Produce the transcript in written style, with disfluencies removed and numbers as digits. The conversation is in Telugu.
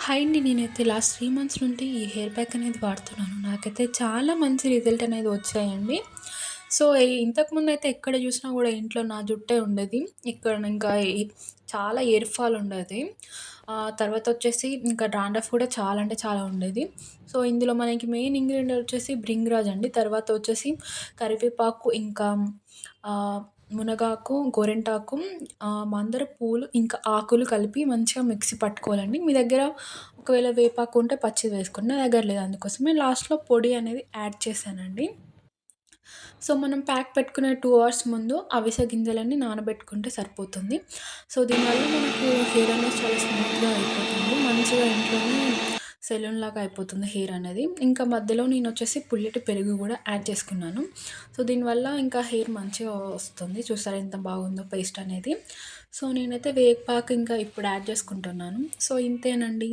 హాయ్ అండి. నేనైతే లాస్ట్ 3 మంత్స్ నుండి ఈ హెయిర్ ప్యాక్ అనేది వాడుతున్నాను. నాకైతే చాలా మంచి రిజల్ట్ అనేది వచ్చాయండి. సో, ఇంతకుముందయితే ఎక్కడ చూసినా గూడా ఇంట్లో నా జుట్టే ఉండేది. ఇక్కడ ఇంకా చాలా హెయిర్ ఫాల్ ఉండేది. తర్వాతొచ్చేసి ఇంకా డాండ్రఫ్ కూడా చాలా అంటే చాలా ఉండేది. సో, ఇందులో మనకి మెయిన్ ఇంగ్రీడియంట్ వచ్చేసి భృంగిరాజ్ అండి. తర్వాత వచ్చేసి కరివేపాకు, ఇంకా మునగాకు, గోరింటాకు, మందార పూలు, ఇంకా ఆకులు కలిపి మంచిగా మిక్సీ పట్టుకోవాలండి. మీ దగ్గర ఒకవేళ వేపాకు ఉంటే పచ్చిది వేసుకోండి. నా దగ్గర లేదు. అందుకోసమే లాస్ట్‌లో పొడి అనేది యాడ్ చేశానండి. సో, మనం ప్యాక్ పెట్టుకునే 2 అవర్స్ ముందు అవిసె గింజలన్నీ నానబెట్టుకుంటే సరిపోతుంది. సో, దీనివల్ల మనకు హెయిర్ అనేది చాలా స్మూత్‌గా అయిపోతుంది. మంచిగా ఇంట్లోనే సెలూన్‌లాగా అయిపోతుంది హెయిర్ అనేది. ఇంకా మధ్యలో నేనొచ్చేసి పుల్లటి పెరుగు గూడా యాడ్ చేసుకున్నాను. సో, దీనివల్ల ఇంకా హెయిర్ మంచిగా వస్తుంది. చూసారా ఎంత బాగుందో పేస్ట్ అనేది. సో, నేనైతే వేపాకు ఇంకా ఇప్పుడు యాడ్ చేసుకుంటున్నాను. సో, ఇంతేనండి.